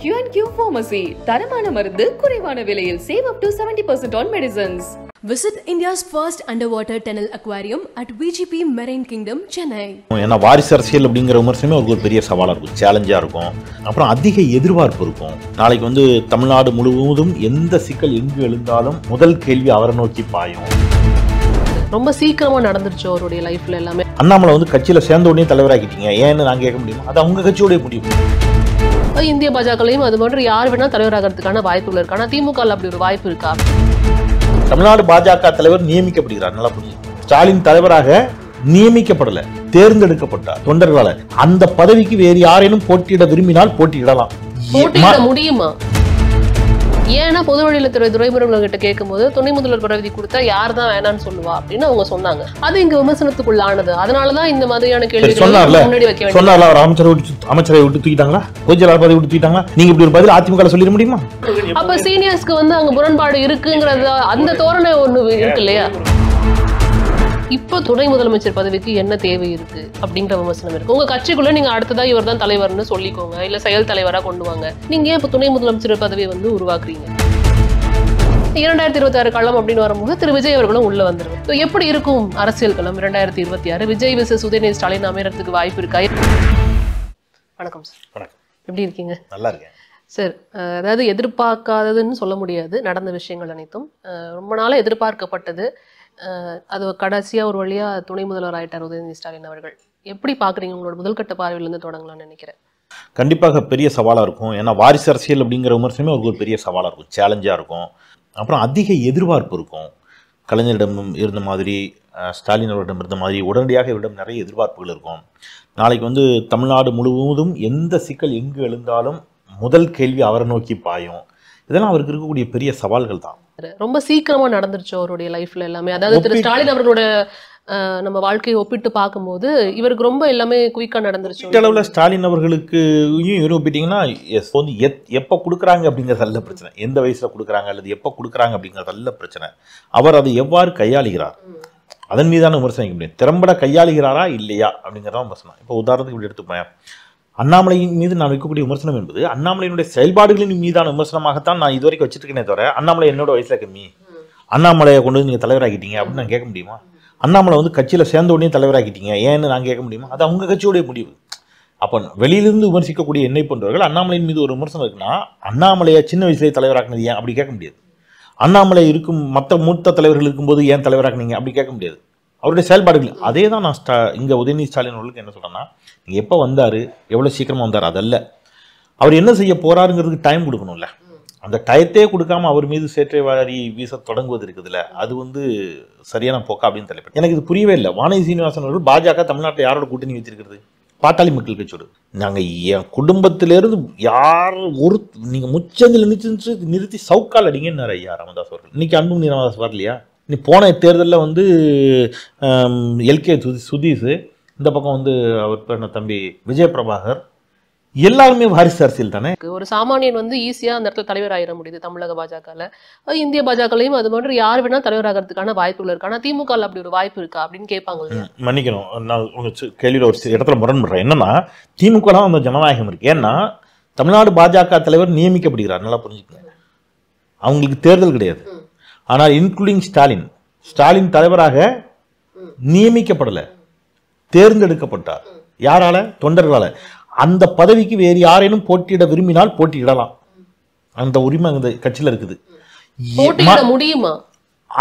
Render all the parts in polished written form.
Q&Q Pharmacy, தரமான மருந்து குறைவான விலையில் save up to 70% on medicines. Visit India's first underwater tunnel aquarium at VGP Marine Kingdom, Chennai. ஏன்னா வாரிசு அரசியல் அப்படிங்கிற விமர்சனமே அவருக்கு ஒரு பெரிய சவாலாக இருக்கும், சேலஞ்சாக இருக்கும். அப்புறம் அதிக எதிர்பார்ப்பு இருக்கும். நாளைக்கு வந்து தமிழ்நாடு முழுவதும் எந்த சிக்கல் எங்கு எழுந்தாலும் முதல் கேள்வி அவரை நோக்கி பாயும். ரொம்ப சீக்கிரமா நடந்துருச்சு அவருடைய லைஃப்ல எல்லாமே. அண்ணாமலை வந்து கட்சியில சேர்ந்த உடனே தலைவராக்கிட்டீங்க, ஏன்னு நான் கேட்க முடியுமா? அது அவங்க கட்சியோடைய முடிவு. இந்திய பாஜகலையும் அது மாதிரி யார் வேணா தலைவராகிறதுக்கான வாய்ப்புகள் இருக்கு. ஆனா திமுக அப்படி ஒரு வாய்ப்பு இருக்கா? தமிழ்நாடு பாஜக தலைவர் நியமிக்கப்படுகிறார், நல்லா புரியுது. ஸ்டாலின் தலைவராக நியமிக்கப்படல, தேர்ந்தெடுக்கப்பட்டார் தொண்டர்களால. அந்த பதவிக்கு வேறு யாரேனும் போட்டியிட விரும்பினால் போட்டியிடலாம். போட்டியிட முடியுமா? ஏன்னா பொது வழியில துறைமுறைகள் கிட்ட கேட்கும் போது துணை முதல்வர் பதவி கொடுத்தா யார் தான் வேணான்னு சொல்லுவா அப்படின்னு அவங்க சொன்னாங்க. அது இங்க விமர்சனத்துக்குள்ள ஆனது. அதனாலதான் இந்த மாதிரியான கேள்விகள் முன்னாடி வைக்க சொன்னார்ல. அவர் அமைச்சரை விட்டு தூக்கிட்டாங்களா, பொதுச்செயலாளர் பதவி விட்டு தூக்கிட்டாங்களா? நீங்க இப்படி ஒரு பதில் அதிமுக சொல்லிட முடியுமா? அப்ப சீனியர்ஸ்க்கு வந்து அங்க முரண்பாடு இருக்குங்கிறது அந்த தோரணை ஒண்ணு இருக்கு இல்லையா? இப்போ துணை முதலமைச்சர் பதவிக்கு என்ன தேவை இருக்கு அப்படிங்கிற விமர்சனம் இருக்கு. உங்க கட்சிக்குள்ள நீங்க அடுத்ததா இவர் தான் தலைவர்னு சொல்லிக்கோங்க, இல்ல செயல் தலைவரா கொண்டு வாங்க. நீங்க ஏன் இப்ப துணை முதலமைச்சர் பதவியை வந்து உருவாக்குறீங்க? 2026 களம் அப்படின்னு வரும்போது திரு விஜய் அவர்களும் உள்ள வந்துருவாங்க. எப்படி இருக்கும் அரசியல் களம் 2026? விஜய் விசஸ் உதயநிதி ஸ்டாலின் அமையறதுக்கு வாய்ப்பு இருக்கா? வணக்கம் சார். வணக்கம். எப்படி இருக்கீங்க? நல்லா இருக்கேன் சார். அதாவது எதிர்பார்க்காததுன்னு சொல்ல முடியாது, நடந்த விஷயங்கள் அனைத்தும் ரொம்ப நாளா எதிர்பார்க்கப்பட்டது. அது கடைசியா ஒரு வழியா துணை முதல்வர் ஆயிட்டார் உதயநிதி ஸ்டாலின் அவர்கள். எப்படி பாக்குறீங்க? உங்களோட முதல்கட்ட பார்வையிலிருந்து தொடங்கலாம்னு நினைக்கிறேன். கண்டிப்பாக பெரிய சவாலாக இருக்கும். ஏன்னா வாரிசு அரசியல் அப்படிங்கிற விமர்சனமே அவருக்கு ஒரு பெரிய சவாலாக இருக்கும், சேலஞ்சாக இருக்கும். அப்புறம் அதிக எதிர்பார்ப்பு இருக்கும். கலைஞரிடம் இருந்த மாதிரி, ஸ்டாலின் அவரிடம் இருந்த மாதிரி உடனடியாக இவரிடம் நிறைய எதிர்பார்ப்புகள் இருக்கும். நாளைக்கு வந்து தமிழ்நாடு முழுவதும் எந்த சிக்கல் எங்கு எழுந்தாலும் முதல் கேள்வி அவரை நோக்கி பாயும். இதெல்லாம் அவருக்கு இருக்கக்கூடிய பெரிய சவால்கள் தான். ரொம்ப சீக்கிரமா நடந்துருச்சு அவருடைய லைஃப்ல எல்லாமே. அதாவது திரு ஸ்டாலின் அவர்களோட நம்ம வாழ்க்கையை ஒப்பிட்டு பார்க்கும்போது இவருக்கு ரொம்ப எல்லாமே குயிக்கா நடந்துருச்சு. அளவில் ஸ்டாலின் அவர்களுக்கு ஒப்பிட்டீங்கன்னா வந்து எப்போ கொடுக்குறாங்க அப்படிங்கிறதல்ல பிரச்சனை, எந்த வயசுல கொடுக்குறாங்க அல்லது எப்போ கொடுக்குறாங்க அப்படிங்கிறதல்ல பிரச்சனை. அவர் அதை எவ்வாறு கையாளுகிறார், அதன் மீதான விமர்சனம் முடியும். திறம்பட கையாளுகிறாரா இல்லையா அப்படிங்கிறதான் விமர்சனம். இப்போ உதாரணத்துக்கு இப்படி எடுத்துப்பேன். அண்ணாமலையின் மீது நான் வைக்கக்கூடிய விமர்சனம் என்பது அண்ணாமலையினுடைய செயல்பாடுகளின் மீதான விமர்சனமாகத்தான் நான் இதுவரைக்கும் வச்சுருக்கேனே தவிர, அண்ணாமலை என்னோட வயசுல கம்மி, அண்ணாமலையை கொண்டு வந்து நீங்கள் தலைவராக்கிட்டீங்க அப்படின்னு நான் கேட்க முடியுமா? அண்ணாமலை வந்து கட்சியில் சேர்ந்த உடனே தலைவராக்கிட்டீங்க ஏன்னு நான் கேட்க முடியுமா? அது அவங்க கட்சியோடைய முடிவு. அப்போ வெளியிலிருந்து விமர்சிக்கக்கூடிய என்னை போன்றவர்கள் அண்ணாமலையின் மீது ஒரு விமர்சனம் இருக்குன்னா, அண்ணாமலையை சின்ன வயசுலேயே தலைவராக்கினது ஏன் அப்படி கேட்க முடியாது. அண்ணாமலை இருக்கும் மற்ற மூத்த தலைவர்கள் இருக்கும்போது ஏன் தலைவராக்கினீங்க அப்படி கேட்க முடியாது. அவருடைய செயல்பாடுகள் அதே தான். நான் இங்கே உதயநிதி ஸ்டாலின் அவர்களுக்கு என்ன சொல்கிறேன்னா, நீங்கள் எப்போ வந்தார், எவ்வளோ சீக்கிரமாக வந்தார் அதல்ல, அவர் என்ன செய்ய போகிறாருங்கிறதுக்கு டைம் கொடுக்கணும்ல. அந்த டயத்தையே கொடுக்காம அவர் மீது சேற்றை வாரி வீச தொடங்குவது இருக்குதுல்ல, அது வந்து சரியான போக்கா அப்படின்னு தலைப்பு. எனக்கு இது புரியவே இல்லை. வானதி சீனிவாசன் அவர்கள் பாஜக தமிழ்நாட்டில் யாரோட கூட்டணி வச்சிருக்கிறது? பாட்டாளி மக்கள் கட்சியோடு. நாங்கள் என் குடும்பத்திலேருந்து யார் ஒரு நீங்கள் முச்சந்தில் நிறுத்தி சவுக்கால் அடிங்கன்னார் ஐயா ராமதாஸ் அவர்கள். இன்னைக்கு அன்புமணி ராமதாஸ் வரலையா? நீ போன தேர்தலில் வந்து எல்கே சுதீஷ், இந்த பக்கம் வந்து அவர் பேர் தம்பி விஜய் பிரபாகர், எல்லாருமே வாரிசு அரசியல் தானே. ஒரு சாமானியன் வந்து ஈஸியா அந்த இடத்துல தலைவர் ஆயிட முடியுது தமிழக பாஜகல. இந்திய பாஜகலையும் அது மாதிரி யார் வேணா தலைவராகிறதுக்கான வாய்ப்புகள் இருக்கு. ஆனா திமுக அப்படி ஒரு வாய்ப்பு இருக்கா அப்படின்னு கேட்பாங்க. மன்னிக்கணும், நான் உங்க கேள்வியில் ஒரு இடத்துல முரண்படுறேன். என்னன்னா திமுக தான் அந்த ஜனநாயகம் இருக்கு. ஏன்னா தமிழ்நாடு பாஜக தலைவர் நியமிக்கப்படுகிறார், நல்லா புரிஞ்சுக்கங்க. அவங்களுக்கு தேர்தல் கிடையாது. ஆனால் இன்க்ளூடிங் ஸ்டாலின் தலைவராக நியமிக்கப்படலை, தேர்ந்தெடுக்கப்பட்டார். யாரால? தொண்டர்களால. அந்த பதவிக்கு வேறு யாரேனும் போட்டியிட விரும்பினால் போட்டியிடலாம். அந்த உரிமை அந்த கட்சியில் இருக்குது. முடியுமா?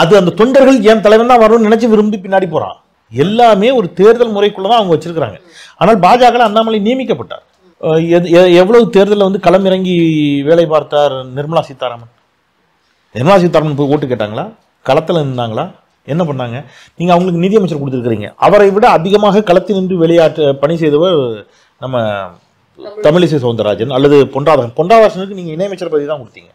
அது அந்த தொண்டர்கள் என் தலைவன் தான் வரணும்னு நினைச்சு விரும்பி பின்னாடி போறான். எல்லாமே ஒரு தேர்தல் முறைக்குள்ளதான் அவங்க வச்சிருக்கிறாங்க. ஆனால் பாஜக அண்ணாமலை நியமிக்கப்பட்டார். எவ்வளவு தேர்தலில் வந்து களமிறங்கி வேலை பார்த்தார் நிர்மலா சீதாராமன். நிர்மலா சீதாராமன் போய் ஓட்டு கேட்டாங்களா? களத்தில் நின்றாங்களா? என்ன பண்ணாங்க? நீங்கள் அவங்களுக்கு நிதியமைச்சர் கொடுத்துருக்கிறீங்க. அவரை விட அதிகமாக களத்தில் நின்று பணி செய்தவர் நம்ம தமிழிசை சவுந்தரராஜன் அல்லது பொன்ராதாசனுக்கு நீங்கள் இணையமைச்சர் பதவி தான் கொடுத்தீங்க.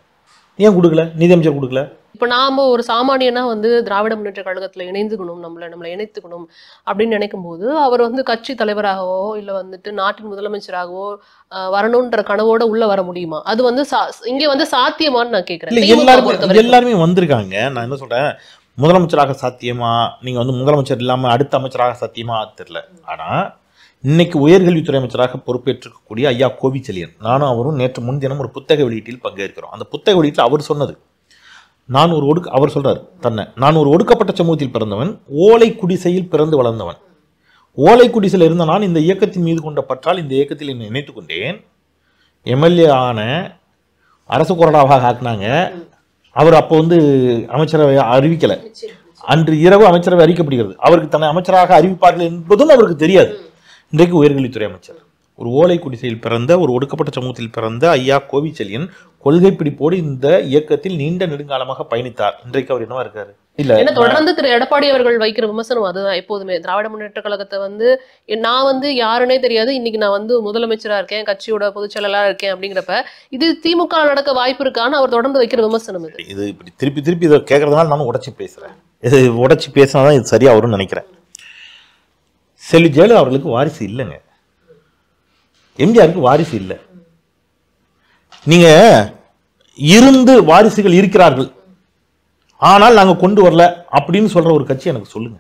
ஏன் கொடுக்கல? நிதியமைச்சர் கொடுக்கல. இப்போ நாம ஒரு சாமானியனா வந்து திராவிட முன்னேற்ற கழகத்துல இணைந்துக்கணும், நம்மளை இணைத்துக்கணும் அப்படின்னு நினைக்கும் போது அவர் வந்து கட்சி தலைவராகவோ இல்லை வந்துட்டு நாட்டின் முதலமைச்சராகவோ வரணும்ன்ற கனவோட உள்ள வர முடியுமா? அது வந்து இங்க வந்து சாத்தியமான்னு நான் கேட்கிறேன். எல்லாருமே வந்திருக்காங்க. நான் என்ன சொல்றேன், முதலமைச்சராக சாத்தியமா, நீங்க வந்து முதலமைச்சர் இல்லாம அடுத்த அமைச்சராக சாத்தியமா தெரியல. ஆனா இன்னைக்கு உயர்கல்வித்துறை அமைச்சராக பொறுப்பேற்றிருக்கக்கூடிய ஐயா கோவிச்செழியன், நானும் அவரும் நேற்று முன்தினம் ஒரு புத்தக வெளியீட்டில் பங்கேற்கிறோம். அந்த புத்தக வெளியீட்டில் அவர் சொன்னது, அவர் சொல்றாரு தன்னை, நான் ஒரு ஒடுக்கப்பட்ட சமூகத்தில் பிறந்தவன், ஓலை குடிசையில் பிறந்து வளர்ந்தவன். ஓலை குடிசையில் இருந்த நான் இந்த இயக்கத்தின் மீது கொண்ட பற்றால் இந்த இயக்கத்தில் என்னை இணைத்துக் கொண்டேன். எம்எல்ஏ ஆன அரசு கொறடாவாக ஆக்குனாங்க. அவர் அப்போ அமைச்சரவை அறிவிக்கலை. அன்று இரவு அமைச்சரவை அறிவிக்கப்படுகிறது. அவருக்கு தன்னை அமைச்சராக அறிவிப்பார்கள் என்பதும் அவருக்கு தெரியாது. இன்றைக்கு உயர்கல்வித்துறை அமைச்சர், ஒரு ஓலை குடிசையில் பிறந்த, ஒரு ஒடுக்கப்பட்ட சமூகத்தில் பிறந்த ஐயா கோவிச்செழியன் கொள்கை பிடிப்போடு இந்த இயக்கத்தில் நீண்ட நெடுங்காலமாக பயணித்தார். இன்றைக்கு அவர் என்னவா இருக்காரு? இல்ல, தொடர்ந்து திரு எடப்பாடி அவர்கள் வைக்கிற விமர்சனம் அதுதான். எப்போதுமே திராவிட முன்னேற்ற கழகத்தை நான் யாருன்னே தெரியாது, இன்னைக்கு நான் முதலமைச்சரா இருக்கேன், கட்சியோட பொதுச்செயலாளரா இருக்கேன் அப்படிங்கிறப்ப இது திமுக நடக்க வாய்ப்பு இருக்கான்னு அவர் தொடர்ந்து வைக்கிற விமர்சனம் இது இப்படி திருப்பி திருப்பி இதை கேட்கறதுனால நானும் உடச்சி பேசுறேன். இது உடச்சி பேசினாதான் இது சரியா வரும்னு நினைக்கிறேன். செல்வி ஜெயலலிதா அவர்களுக்கு வாரிசு இல்லைங்க. எம்ஜிஆருக்கு வாரிசு இல்லை. நீங்க இருந்து வாரிசுகள் இருக்கிறார்கள், ஆனால் நாங்க கொண்டு வரல அப்படின்னு சொல்ற ஒரு கட்சி எனக்கு சொல்லுங்க.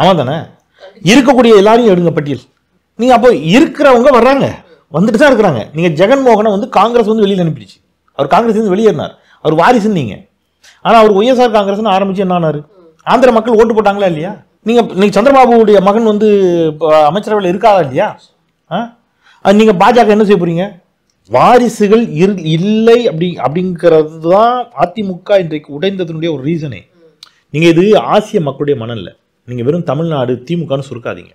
அவன் தானே இருக்கக்கூடிய எல்லாரையும் எடுங்க பட்டியல். நீங்க அப்போ இருக்கிறவங்க வர்றாங்க, வந்துட்டு தான் இருக்கிறாங்க. நீங்க ஜெகன்மோகனை காங்கிரஸ் வெளியில அனுப்பிடுச்சு. அவர் காங்கிரஸ் வெளியேறினார். அவர் வாரிசுன்னு நீங்க. ஆனா அவர் ஒய்எஸ்ஆர் காங்கிரஸ் ஆரம்பிச்சு என்ன ஆனாரு? ஆந்திர மக்கள் ஓட்டு போட்டாங்களா இல்லையா? நீங்க சந்திரபாபுடைய மகன் அமைச்சரவையில் இருக்காதா இல்லையா? நீங்க பாஜக என்ன செய்ய போறீங்க? வாரிசுகள் இல்லை அப்படிங்கிறது தான் அதிமுக இன்றைக்கு உடைந்ததனுடைய ஒரு ரீசனே. நீங்க இது ஆசிய மக்களுடைய மனம் இல்லை. நீங்க வெறும் தமிழ்நாடு திமுகன்னு சுருக்காதீங்க.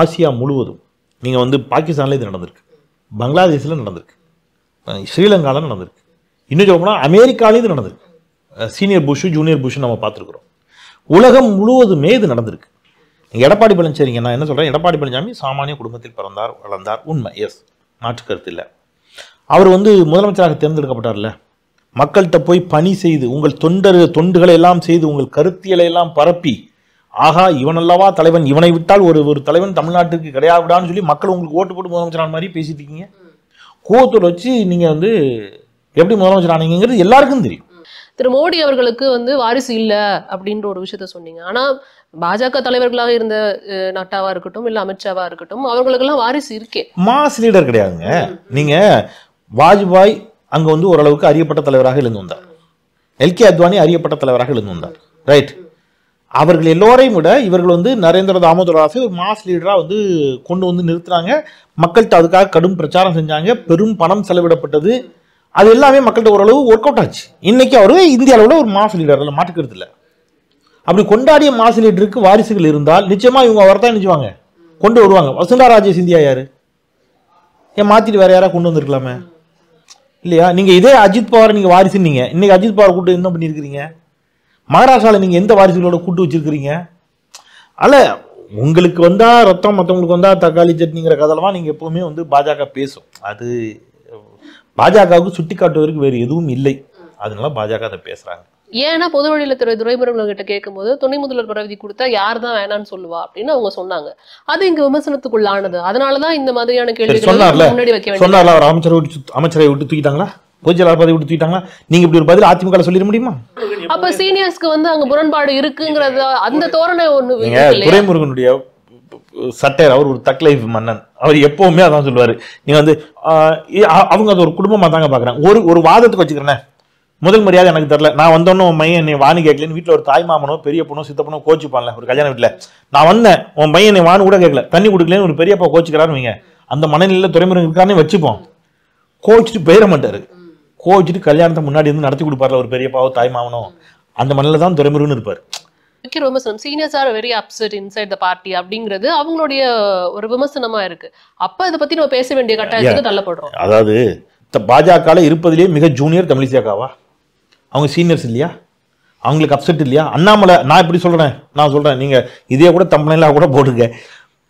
ஆசியா முழுவதும் நீங்க பாகிஸ்தான்ல இது நடந்திருக்கு, பங்களாதேஷ்ல நடந்திருக்கு, ஸ்ரீலங்கால நடந்திருக்கு, இன்னும் சொல்ல போனா அமெரிக்காலையும் இது நடந்திருக்கு. சீனியர் புஷ் ஜூனியர் புஷ் நம்ம பார்த்துருக்குறோம். உலகம் முழுவதுமே இது நடந்திருக்கு. எடப்பாடி பழனிசாமி, நான் என்ன சொல்றேன், எடப்பாடி பழனிசாமி சாமானிய குடும்பத்தில் பிறந்தார், வளர்ந்தார், உண்மை, எஸ், மாற்று கருத்து இல்லை. அவர் முதலமைச்சராக தேர்ந்தெடுக்கப்பட்டார்ல, மக்கள்கிட்ட போய் பணி செய்து, உங்கள் தொண்டுகளை எல்லாம் செய்து, உங்கள் கருத்தியலை எல்லாம் பரப்பி, ஆகா இவன் அல்லவா தலைவன், இவனை விட்டால் ஒரு தலைவன் தமிழ்நாட்டுக்கு கிடையாவிடான்னு சொல்லி மக்கள் உங்களுக்கு ஓட்டு போட்டு முதலமைச்சரான மாதிரி பேசிட்டு இருக்கீங்க. கோவத்தூர் வச்சு நீங்க எப்படி முதலமைச்சர் ஆனீங்கிறது எல்லாருக்கும் தெரியும். திரு மோடி அவர்களுக்கு வாரிசு இல்ல அப்படின்ற ஒரு விஷயத்த சொன்னீங்க. ஆனா பாஜக தலைவர்களாக இருந்த நட்டாவா இருக்கட்டும், இல்ல அமித்ஷாவா இருக்கட்டும், அவர்களுக்கு எல்லாம் வாரிசு இருக்கே. மாஸ் லீடர் கிடையாதுங்க. நீங்க வாஜ்பாய் அங்க ஓரளவுக்கு அறியப்பட்ட தலைவராக இருந்து வந்தார். எல்கே அத்வானி அறியப்பட்ட தலைவராக இருந்து வந்தார், ரைட்? அவர்கள் எல்லோரையும் விட இவர்கள் நரேந்திர தாமோதர் தாஸை ஒரு மாஸ் லீடரா கொண்டு நிறுத்துறாங்க. மக்கள்கிட்ட அதுக்காக கடும் பிரச்சாரம் செஞ்சாங்க, பெரும் பணம் செலவிடப்பட்டது. அது எல்லாமே மக்கள்கிட்ட ஓரளவு ஒர்க் அவுட் ஆச்சு. இன்னைக்கு அவரு இந்திய அளவில் ஒரு மாஸ் லீடர் மாட்டுக்கிறது இல்லை. அப்படி கொண்டாடிய மாஸ் லீடருக்கு வாரிசுகள் இருந்தால் நிச்சயமா இவங்க வரதான் நினைச்சுவாங்க, கொண்டு வருவாங்க. வசுந்தரா ராஜே சிந்தியா யாரு? ஏன் மாத்திட்டு வேற யாரா கொண்டு வந்திருக்கலாமே இல்லையா? நீங்க இதே அஜித் பவார் நீங்க வாரிசுன்னீங்க, இன்னைக்கு அஜித் பவார் கூட்டு என்ன பண்ணிருக்கீங்க? மகாராஷ்டிரால நீங்க எந்த வாரிசுகளோட கூட்டு வச்சிருக்கிறீங்க? அல்ல, உங்களுக்கு வந்தா ரத்தம், மற்றவங்களுக்கு வந்தா தக்காளி சட்னிங்கிற கதெல்லாம் நீங்க எப்பவுமே பாஜக பேசும். அது பாஜகவுக்கு சுட்டி காட்டுவதற்கு வேறு எதுவும் இல்லை. அதனால பாஜக அதை பேசுறாங்க. ஏன்னா பொது வழியில துரைமுருகன் கிட்ட கேட்கும் போது துணை முதல்வர் பதவி கொடுத்தா யார் தான் வேணான்னு சொல்லுவா அப்படின்னு அவங்க சொன்னாங்க. அது இங்க விமர்சனத்துக்குள்ளானது. அதனாலதான் இந்த மாதிரியான கேள்விகள் முன்னாடி வைக்க வேண்டிய. சொன்னார்ல, அவர் அமைச்சரை விட்டு தூக்கிட்டாங்களா, பொதுச்செயலாளர் பதவி விட்டு தூக்கிட்டாங்களா? நீங்க இப்படி ஒரு பதில் அதிமுக சொல்லிட முடியுமா? அப்ப சீனியர்ஸ்க்கு அங்க முரண்பாடு இருக்குங்கிறது அந்த தோரணை ஒண்ணு. துரைமுருகனுடைய சட்டையர், அவர் ஒரு தக் லைஃப் மன்னன். அவர் எப்பவுமே அதான் சொல்லுவாரு. நீங்க அவங்க அது ஒரு குடும்பமா தாங்க பாக்குறாங்க. ஒரு வாதத்துக்கு வச்சுக்கிறேன், முதல் மரியாதை எனக்கு தெரியல, நான் வந்தோன்னு உன் மையன் என்னை வாணி கேட்கலன்னு வீட்டுல ஒரு தாய் மாமனோ பெரிய பொண்ணோ சித்தப்பனோ கோச்சுப்பான்ல. ஒரு கல்யாண வீட்டுல நான் வந்தேன், உன் மையன் என்னை வாணி கூட கேட்கல, தண்ணி கொடுக்கலன்னு ஒரு பெரியப்பா கோச்சுக்கிறான்னு வைங்க, அந்த மனநிலையில துரைமுருகன் இருக்காருன்னு வச்சுப்போம். கோச்சிட்டு போயிட மாட்டாரு. கோச்சிட்டு கல்யாணத்தை முன்னாடி நடத்தி கொடுப்பார்ல ஒரு பெரியப்பாவோ தாய் மாமனோ, அந்த மனநிலை தான் துரைமுருகன் இருப்பாரு. விமர்சனம் seniors are very upset inside the party அப்படிங்கிறது அவங்களுடைய ஒரு விமர்சனமா இருக்கு. அப்ப இதை பத்தி நம்ம பேச வேண்டிய கட்டாயத்துக்கு தள்ளப்படுறோம். அதாவது பாஜக இருப்பதிலேயே மிக ஜூனியர் தமிழிசைக்காவா? அவங்க சீனியர்ஸ் இல்லையா? அவங்களுக்கு அப்செட் இல்லையா? அண்ணாமலை, நான் இப்படி நான் சொல்றேன், நீங்க இதே கூட தம்பனையில கூட போடுங்க.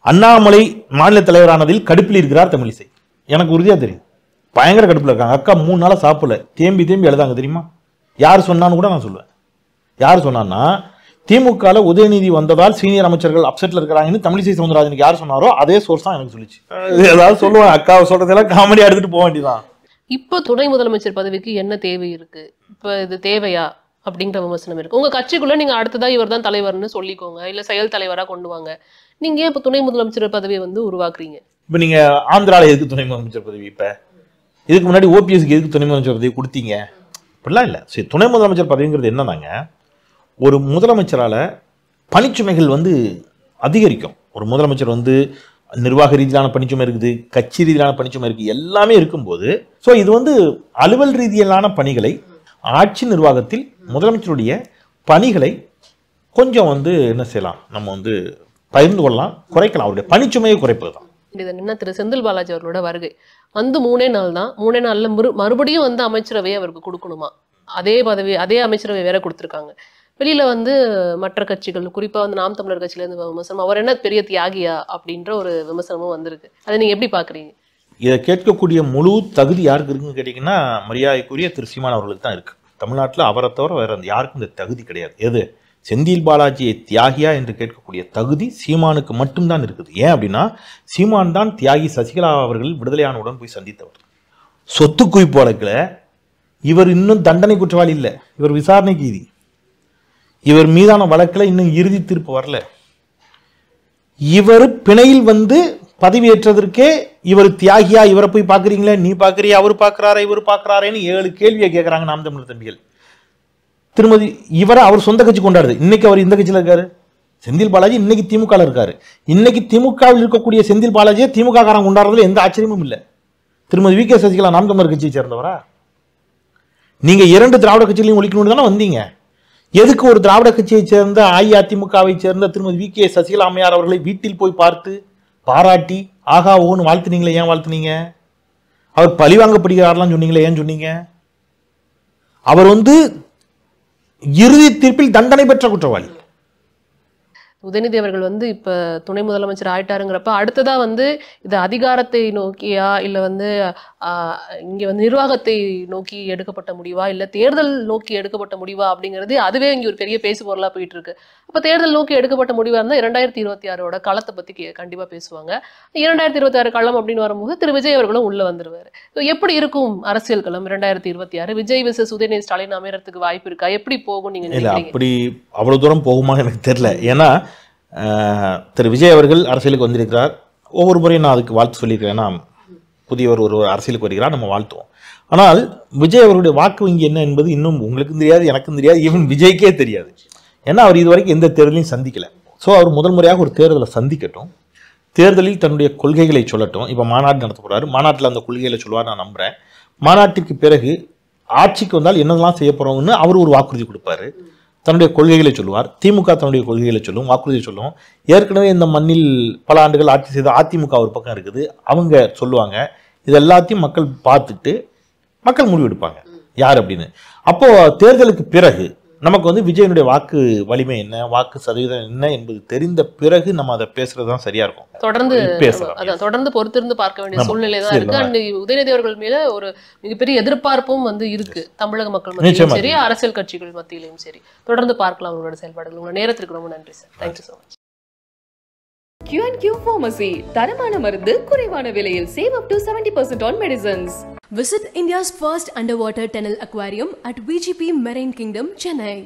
அண்ணாமலை மாநில தலைவரானதில் கடுப்பில் இருக்கிறார் தமிழிசை. எனக்கு உறுதியா தெரியும், பயங்கர கடுப்புல இருக்காங்க. அக்கா 3 நாளா சாப்பிடல, தேம்பி எழுதாங்க தெரியுமா? யார் சொன்னான்னு கூட நான் சொல்லுவேன். யார் சொன்னான்னா, திமுக உதயநிதி வந்ததால் சீனியர் அமைச்சர்கள் அப்செட்ல இருக்கிறாங்கன்னு தமிழிசை சவுந்தரராஜனுக்கு யார் சொன்னாரோ அதே சோர்ஸ் தான் எனக்கு சொல்லிச்சு. ஏதாவது சொல்லுவாங்க, அக்கா சொல்றதெல்லாம் காமெடியா எடுத்துட்டு போக வேண்டியதான். இப்போ துணை முதலமைச்சர் பதவிக்கு என்ன தேவை இருக்கு? இப்ப இது தேவையா அப்படிங்கிற விமர்சனம் இருக்கு. உங்க கட்சிக்குள்ள நீங்க அடுத்ததா இவர் தான் தலைவர்னு சொல்லிக்கோங்க, இல்ல செயல் தலைவரா கொண்டு வாங்க. நீங்க ஏன் இப்ப துணை முதலமைச்சர் பதவியை வந்து உருவாக்குறீங்க? இப்ப நீங்க ஆந்திரால எதுக்கு துணை முதலமைச்சர் பதவி? இப்ப இதுக்கு முன்னாடி ஓபிஎஸ்க்கு எதுக்கு துணை முதலமைச்சர் பதவி கொடுத்தீங்க? இப்படிலாம் இல்லை. சரி, துணை முதலமைச்சர் பதவிங்கிறது என்னன்னாங்க, ஒரு முதலமைச்சரால பணிச்சுமைகள் வந்து அதிகரிக்கும். ஒரு முதலமைச்சர் வந்து நிர்வாக ரீதியிலான பணிச்சுமை இருக்குது, கட்சி ரீதியிலான பணிச்சுமை இருக்குது, எல்லாமே இருக்கும்போது ஸோ இது வந்து அலுவல் ரீதியிலான பணிகளை ஆட்சி நிர்வாகத்தில் முதலமைச்சருடைய பணிகளை கொஞ்சம் வந்து என்ன செய்யலாம், நம்ம வந்து பகிர்ந்து கொள்ளலாம், குறைக்கலாம். அவருடைய பணிச்சுமையை குறைப்பது தான். இது என்ன, திரு செந்தில் பாலாஜி அவர்களோட வருகை வந்து 3 நாள் தான். 3 நாள்ல மறுபடியும் வந்து அமைச்சரவையை அவருக்கு கொடுக்கணுமா? அதே பதவி, அதே அமைச்சரவை வேற கொடுத்துருக்காங்க. வெளியில வந்து மற்ற கட்சிகள், குறிப்பா வந்து நாம் தமிழர் கட்சியில இருந்து விமர்சனம், அவர் என்ன பெரிய தியாகியா அப்படின்ற ஒரு விமர்சனமும் வந்திருக்கு. அதை நீங்க எப்படி பாக்குறீங்க? இதை கேட்கக்கூடிய முழு தகுதி யாருக்கு இருக்குன்னு கேட்டீங்கன்னா, மரியாதைக்குரிய திரு சீமான் அவர்களுக்கு தான் இருக்கு. தமிழ்நாட்டில் அவரை தவிர வேற யாருக்கும் இந்த தகுதி கிடையாது. எது செந்தில் பாலாஜியை தியாகியா என்று கேட்கக்கூடிய தகுதி சீமானுக்கு மட்டும்தான் இருக்குது. ஏன் அப்படின்னா, சீமான் தான் தியாகி சசிகலா அவர்கள் விடுதலையானவுடன் போய் சந்தித்தவர். சொத்து குவிப்பு வழக்கில் இவர் இன்னும் தண்டனை குற்றவாளி இல்லை, இவர் விசாரணை கைதி. இவர் மீதான வழக்கில் இன்னும் இறுதி தீர்ப்பு வரல. இவர் பிணையில் வந்து பதவியேற்றதற்கே இவர் தியாகியா, இவரை போய் பார்க்குறீங்களே, நீ பார்க்குறியா, அவர் பார்க்குறாரா, இவர் பார்க்குறாரேன்னு 7 கேள்வியை கேட்குறாங்க நாம் தமிழர் தம்பிகள். திருமதி இவரை அவர் சொந்த கட்சி கொண்டாடுது. இன்னைக்கு அவர் இந்த கட்சியில் இருக்காரு. செந்தில் பாலாஜி இன்னைக்கு திமுகவில் இருக்காரு. இன்னைக்கு திமுகவில் இருக்கக்கூடிய செந்தில் பாலாஜியை திமுக காரங்க கொண்டாடுறதுல எந்த ஆச்சரியமும் இல்லை. திருமதி வி கே சசிகலா நாம் தமிழர் கட்சியை சேர்ந்தவரா? நீங்க 2 திராவிட கட்சிகளையும் ஒழிக்கணும்னு தானே வந்தீங்க. எதுக்கு ஒரு திராவிட கட்சியை சேர்ந்த அஇஅதிமுகவை சேர்ந்த திருமதி வி கே சசிகலா அம்மையார் அவர்களை வீட்டில் போய் பார்த்து பாராட்டி ஆகா ஓன்னு வாழ்த்துனீங்களே? ஏன் வாழ்த்துனீங்க? அவர் பழிவாங்கப்படுகிறார்லாம் சொன்னீங்களே, ஏன் சொன்னீங்க? அவர் வந்து இறுதி தீர்ப்பில் தண்டனை பெற்ற குற்றவாளி. உதயநிதி அவர்கள் வந்து இப்ப துணை முதலமைச்சர் ஆயிட்டாருங்கிறப்ப அடுத்ததா வந்து இது அதிகாரத்தை நோக்கியா, இல்ல வந்து இங்க வந்து நிர்வாகத்தை நோக்கி எடுக்கப்பட்ட முடிவா, இல்ல தேர்தல் நோக்கி எடுக்கப்பட்ட முடிவா அப்படிங்கிறது அதுவே இங்க ஒரு பெரிய பேசு பொருளா போயிட்டு இருக்கு. அப்ப தேர்தல் நோக்கி எடுக்கப்பட்ட முடிவா இருந்தா 2026 களத்தை பத்தி கண்டிப்பா பேசுவாங்க. 2026 களம் அப்படின்னு வரும்போது திரு விஜய் அவர்களும் உள்ள வந்துருவாரு. எப்படி இருக்கும் அரசியல் களம் 2026? விஜய் விசஸ் உதயநிதி ஸ்டாலின் அமையறதுக்கு வாய்ப்பு இருக்கா? எப்படி போகும் நீங்க நினைக்கிறீங்க? அப்படி அவ்வளவு தூரம் போகுமா எனக்கு தெரியல. ஏன்னா திரு விஜய் அவர்கள் அரசியலுக்கு வந்திருக்கிறார். ஒவ்வொரு முறையும் நான் அதுக்கு வாழ்த்து சொல்லியிருக்கிறேன். ஏன்னா புதியவர் ஒரு அரசியலுக்கு வருகிறார், நம்ம வாழ்த்துவோம். ஆனால் விஜய் அவருடைய வாக்கு வங்கி என்ன என்பது இன்னும் உங்களுக்கும் தெரியாது, எனக்கும் தெரியாது, ஈவன் விஜய்க்கே தெரியாது. ஏன்னா அவர் இதுவரைக்கும் எந்த தேர்தலையும் சந்திக்கல. ஸோ அவர் முதல் முறையாக ஒரு தேர்தலை சந்திக்கட்டும், தேர்தலில் தன்னுடைய கொள்கைகளை சொல்லட்டும். இப்போ மாநாடு நடத்த போகிறாரு, மாநாட்டில் அந்த கொள்கைகளை சொல்லுவார், நான் நம்புகிறேன். மாநாட்டுக்கு பிறகு ஆட்சிக்கு வந்தால் என்னெல்லாம் செய்ய போகிறோம்னு அவர் ஒரு வாக்குறுதி கொடுப்பாரு, தன்னுடைய கொள்கைகளை சொல்லுவார். திமுக தன்னுடைய கொள்கைகளை சொல்லும், வாக்குறுதி சொல்லும். ஏற்கனவே இந்த மண்ணில் பல ஆண்டுகள் ஆட்சி செய்த அதிமுக ஒரு பக்கம் இருக்குது, அவங்க சொல்லுவாங்க. இது எல்லாத்தையும் மக்கள் பார்த்துட்டு மக்கள் முடிவெடுப்பாங்க யார் அப்படின்னு. அப்போ தேர்தலுக்கு பிறகு நமக்கு வந்து விஜயனுடைய வாக்கு வலிமை என்ன, வாக்கு சதவீதம் என்ன என்பது தெரிந்த பிறகு நம்ம அதை பேசுறது தான் சரியா இருக்கும். தொடர்ந்து பேசலாம், தொடர்ந்து பொறுத்திருந்து பார்க்க வேண்டிய சூழ்நிலை தான் இருக்கு. அண்ட் உதயநிதி அவர்கள் மேல ஒரு மிகப்பெரிய எதிர்பார்ப்பும் வந்து இருக்கு தமிழக மக்கள் மத்தியிலும் சரி, அரசியல் கட்சிகள் மத்தியிலும் சரி. தொடர்ந்து பார்க்கலாம் அவங்களோட செயல்பாடுகள். உங்களோட நேரத்திற்கு ரொம்ப நன்றி sir. Thank you so much. Q&Q Pharmacy, தரமான மருந்து குறைவான விலையில். Save up to 70% on medicines. Visit India's first underwater tunnel aquarium at VGP Marine Kingdom, Chennai.